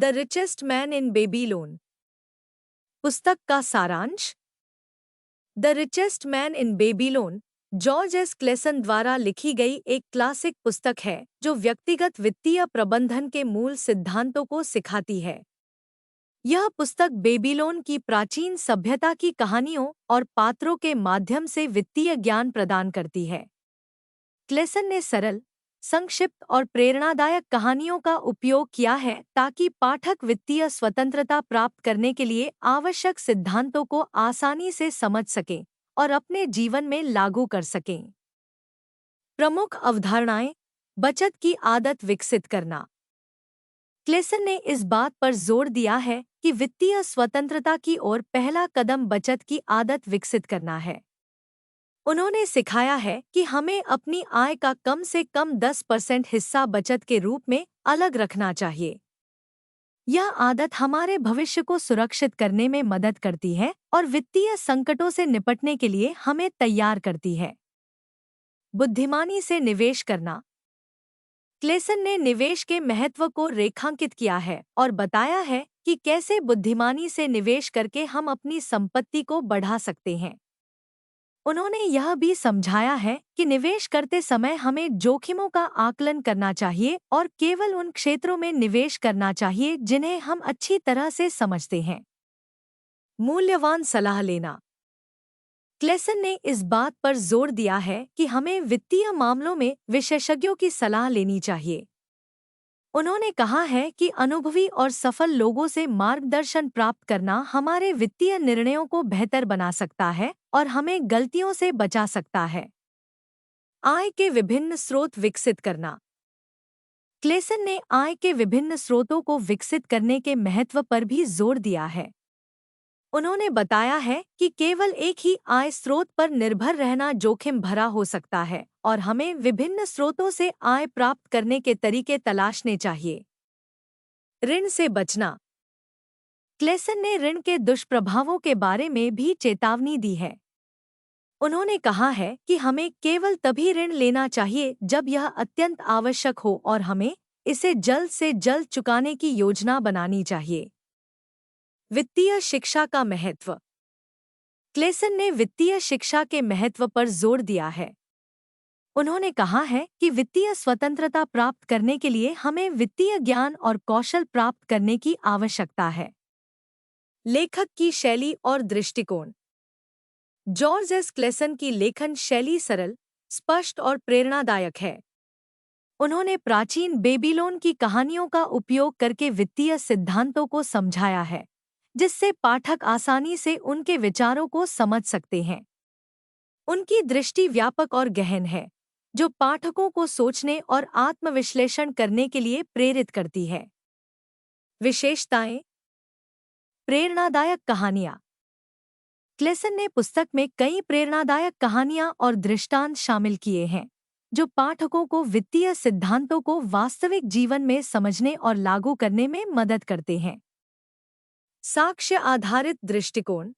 The richest man in Babylon. पुस्तक का सारांश। The richest man in Babylon George S Klaassen द्वारा लिखी गई एक क्लासिक पुस्तक है जो व्यक्तिगत वित्तीय प्रबंधन के मूल सिद्धांतों को सिखाती है। यह पुस्तक बेबीलोन की प्राचीन सभ्यता की कहानियों और पात्रों के माध्यम से वित्तीय ज्ञान प्रदान करती है। क्लेसन ने सरल, संक्षिप्त और प्रेरणादायक कहानियों का उपयोग किया है ताकि पाठक वित्तीय स्वतंत्रता प्राप्त करने के लिए आवश्यक सिद्धांतों को आसानी से समझ सकें और अपने जीवन में लागू कर सकें। प्रमुख अवधारणाएं। बचत की आदत विकसित करना। क्लेसन ने इस बात पर जोर दिया है कि वित्तीय स्वतंत्रता की ओर पहला कदम बचत की आदत विकसित करना है। उन्होंने सिखाया है कि हमें अपनी आय का कम से कम 10% हिस्सा बचत के रूप में अलग रखना चाहिए। यह आदत हमारे भविष्य को सुरक्षित करने में मदद करती है और वित्तीय संकटों से निपटने के लिए हमें तैयार करती है। बुद्धिमानी से निवेश करना। क्लेसन ने निवेश के महत्व को रेखांकित किया है और बताया है कि कैसे बुद्धिमानी से निवेश करके हम अपनी संपत्ति को बढ़ा सकते हैं। उन्होंने यह भी समझाया है कि निवेश करते समय हमें जोखिमों का आकलन करना चाहिए और केवल उन क्षेत्रों में निवेश करना चाहिए जिन्हें हम अच्छी तरह से समझते हैं। मूल्यवान सलाह लेना। क्लेसन ने इस बात पर जोर दिया है कि हमें वित्तीय मामलों में विशेषज्ञों की सलाह लेनी चाहिए। उन्होंने कहा है कि अनुभवी और सफल लोगों से मार्गदर्शन प्राप्त करना हमारे वित्तीय निर्णयों को बेहतर बना सकता है और हमें गलतियों से बचा सकता है। आय के विभिन्न स्रोत विकसित करना। क्लेसन ने आय के विभिन्न स्रोतों को विकसित करने के महत्व पर भी जोर दिया है। उन्होंने बताया है कि केवल एक ही आय स्रोत पर निर्भर रहना जोखिम भरा हो सकता है और हमें विभिन्न स्रोतों से आय प्राप्त करने के तरीके तलाशने चाहिए। ऋण से बचना। क्लेसन ने ऋण के दुष्प्रभावों के बारे में भी चेतावनी दी है। उन्होंने कहा है कि हमें केवल तभी ऋण लेना चाहिए जब यह अत्यंत आवश्यक हो और हमें इसे जल्द से जल्द चुकाने की योजना बनानी चाहिए। वित्तीय शिक्षा का महत्व। क्लेसन ने वित्तीय शिक्षा के महत्व पर जोर दिया है। उन्होंने कहा है कि वित्तीय स्वतंत्रता प्राप्त करने के लिए हमें वित्तीय ज्ञान और कौशल प्राप्त करने की आवश्यकता है। लेखक की शैली और दृष्टिकोण। जॉर्ज एस क्लेसन की लेखन शैली सरल, स्पष्ट और प्रेरणादायक है। उन्होंने प्राचीन बेबीलोन की कहानियों का उपयोग करके वित्तीय सिद्धांतों को समझाया है, जिससे पाठक आसानी से उनके विचारों को समझ सकते हैं। उनकी दृष्टि व्यापक और गहन है, जो पाठकों को सोचने और आत्मविश्लेषण करने के लिए प्रेरित करती है। विशेषताएं। प्रेरणादायक कहानियां। क्लेसन ने पुस्तक में कई प्रेरणादायक कहानियां और दृष्टांत शामिल किए हैं, जो पाठकों को वित्तीय सिद्धांतों को वास्तविक जीवन में समझने और लागू करने में मदद करते हैं। साक्ष्य आधारित दृष्टिकोण।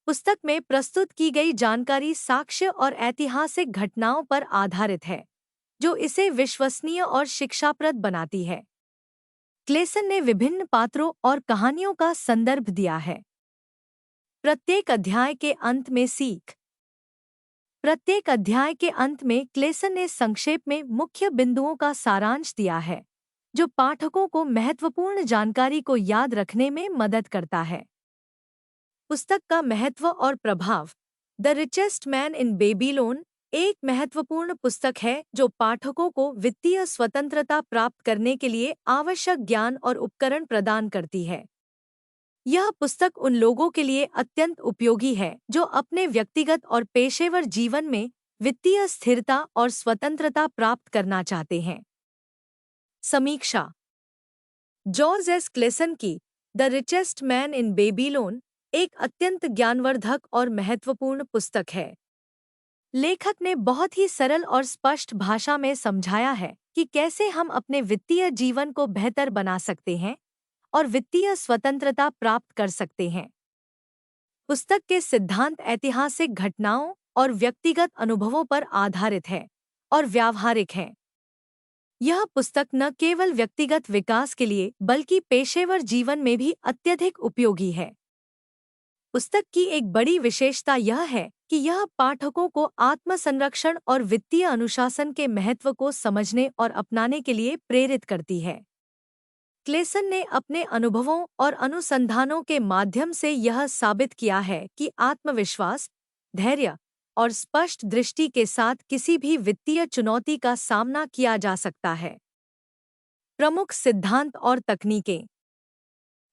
पुस्तक में प्रस्तुत की गई जानकारी साक्ष्य और ऐतिहासिक घटनाओं पर आधारित है, जो इसे विश्वसनीय और शिक्षाप्रद बनाती है। क्लेसन ने विभिन्न पात्रों और कहानियों का संदर्भ दिया है। प्रत्येक अध्याय के अंत में सीख। प्रत्येक अध्याय के अंत में क्लेसन ने संक्षेप में मुख्य बिंदुओं का सारांश दिया है, जो पाठकों को महत्वपूर्ण जानकारी को याद रखने में मदद करता है। पुस्तक का महत्व और प्रभाव। The richest man in Babylon एक महत्वपूर्ण पुस्तक है जो पाठकों को वित्तीय स्वतंत्रता प्राप्त करने के लिए आवश्यक ज्ञान और उपकरण प्रदान करती है। यह पुस्तक उन लोगों के लिए अत्यंत उपयोगी है जो अपने व्यक्तिगत और पेशेवर जीवन में वित्तीय स्थिरता और स्वतंत्रता प्राप्त करना चाहते हैं। समीक्षा। जॉर्ज एस क्लेसन की the richest man in Babylon एक अत्यंत ज्ञानवर्धक और महत्वपूर्ण पुस्तक है। लेखक ने बहुत ही सरल और स्पष्ट भाषा में समझाया है कि कैसे हम अपने वित्तीय जीवन को बेहतर बना सकते हैं और वित्तीय स्वतंत्रता प्राप्त कर सकते हैं। पुस्तक के सिद्धांत ऐतिहासिक घटनाओं और व्यक्तिगत अनुभवों पर आधारित है और व्यावहारिक हैं। यह पुस्तक न केवल व्यक्तिगत विकास के लिए बल्कि पेशेवर जीवन में भी अत्यधिक उपयोगी है। पुस्तक की एक बड़ी विशेषता यह है कि यह पाठकों को आत्मसंरक्षण और वित्तीय अनुशासन के महत्व को समझने और अपनाने के लिए प्रेरित करती है। क्लेसन ने अपने अनुभवों और अनुसंधानों के माध्यम से यह साबित किया है कि आत्मविश्वास, धैर्य और स्पष्ट दृष्टि के साथ किसी भी वित्तीय चुनौती का सामना किया जा सकता है। प्रमुख सिद्धांत और तकनीकें।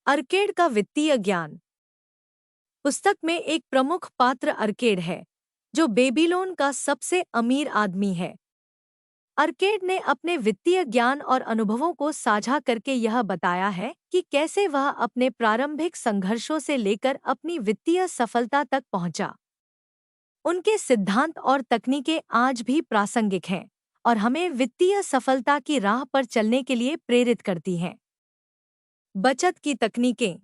अर्केड का वित्तीय ज्ञान। पुस्तक में एक प्रमुख पात्र अर्केड है, जो बेबीलोन का सबसे अमीर आदमी है। अर्केड ने अपने वित्तीय ज्ञान और अनुभवों को साझा करके यह बताया है कि कैसे वह अपने प्रारंभिक संघर्षों से लेकर अपनी वित्तीय सफलता तक पहुंचा। उनके सिद्धांत और तकनीकें आज भी प्रासंगिक हैं और हमें वित्तीय सफलता की राह पर चलने के लिए प्रेरित करती हैं। बचत की तकनीकें।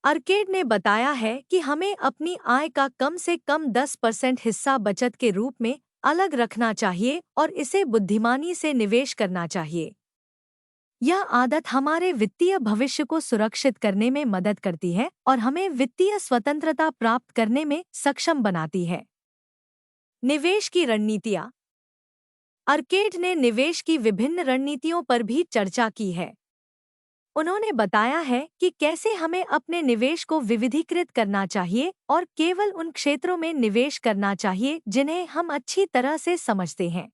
अर्केड ने बताया है कि हमें अपनी आय का कम से कम 10% हिस्सा बचत के रूप में अलग रखना चाहिए और इसे बुद्धिमानी से निवेश करना चाहिए। यह आदत हमारे वित्तीय भविष्य को सुरक्षित करने में मदद करती है और हमें वित्तीय स्वतंत्रता प्राप्त करने में सक्षम बनाती है। निवेश की रणनीतियाँ। अर्केड ने निवेश की विभिन्न रणनीतियों पर भी चर्चा की है। उन्होंने बताया है कि कैसे हमें अपने निवेश को विविधीकृत करना चाहिए और केवल उन क्षेत्रों में निवेश करना चाहिए जिन्हें हम अच्छी तरह से समझते हैं।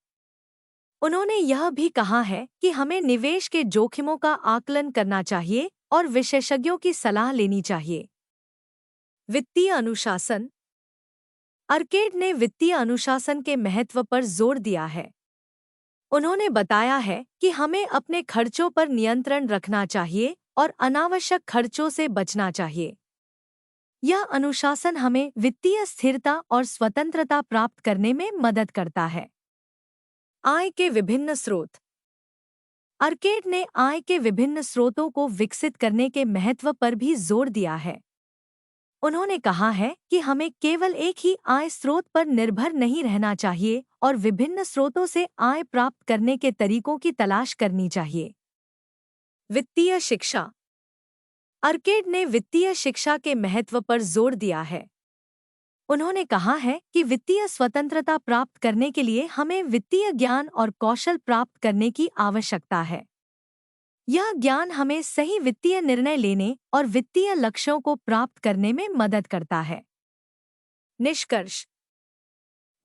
उन्होंने यह भी कहा है कि हमें निवेश के जोखिमों का आकलन करना चाहिए और विशेषज्ञों की सलाह लेनी चाहिए। वित्तीय अनुशासन। अर्केड ने वित्तीय अनुशासन के महत्व पर जोर दिया है। उन्होंने बताया है कि हमें अपने खर्चों पर नियंत्रण रखना चाहिए और अनावश्यक खर्चों से बचना चाहिए। यह अनुशासन हमें वित्तीय स्थिरता और स्वतंत्रता प्राप्त करने में मदद करता है। आय के विभिन्न स्रोत। अर्केड ने आय के विभिन्न स्रोतों को विकसित करने के महत्व पर भी जोर दिया है। उन्होंने कहा है कि हमें केवल एक ही आय स्रोत पर निर्भर नहीं रहना चाहिए और विभिन्न स्रोतों से आय प्राप्त करने के तरीकों की तलाश करनी चाहिए। वित्तीय शिक्षा। अर्केड ने वित्तीय शिक्षा के महत्व पर जोर दिया है। उन्होंने कहा है कि वित्तीय स्वतंत्रता प्राप्त करने के लिए हमें वित्तीय ज्ञान और कौशल प्राप्त करने की आवश्यकता है। यह ज्ञान हमें सही वित्तीय निर्णय लेने और वित्तीय लक्ष्यों को प्राप्त करने में मदद करता है। निष्कर्ष।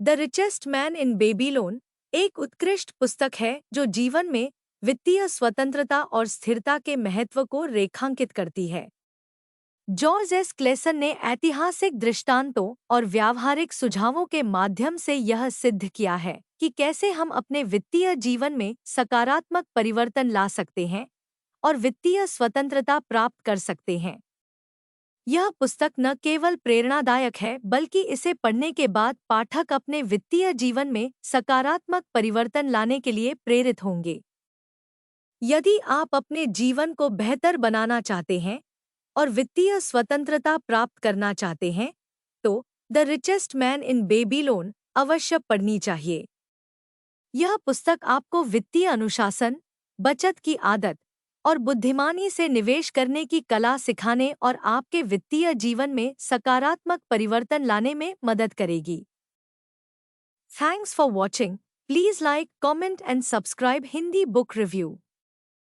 The richest man in Babylon एक उत्कृष्ट पुस्तक है जो जीवन में वित्तीय स्वतंत्रता और स्थिरता के महत्व को रेखांकित करती है। जॉर्ज एस क्लेसन ने ऐतिहासिक दृष्टांतों और व्यावहारिक सुझावों के माध्यम से यह सिद्ध किया है कि कैसे हम अपने वित्तीय जीवन में सकारात्मक परिवर्तन ला सकते हैं और वित्तीय स्वतंत्रता प्राप्त कर सकते हैं। यह पुस्तक न केवल प्रेरणादायक है बल्कि इसे पढ़ने के बाद पाठक अपने वित्तीय जीवन में सकारात्मक परिवर्तन लाने के लिए प्रेरित होंगे। यदि आप अपने जीवन को बेहतर बनाना चाहते हैं और वित्तीय स्वतंत्रता प्राप्त करना चाहते हैं, तो the richest man in Babylon अवश्य पढ़नी चाहिए। यह पुस्तक आपको वित्तीय अनुशासन, बचत की आदत और बुद्धिमानी से निवेश करने की कला सिखाने और आपके वित्तीय जीवन में सकारात्मक परिवर्तन लाने में मदद करेगी। Thanks for watching. Please like, comment and subscribe Hindi book review.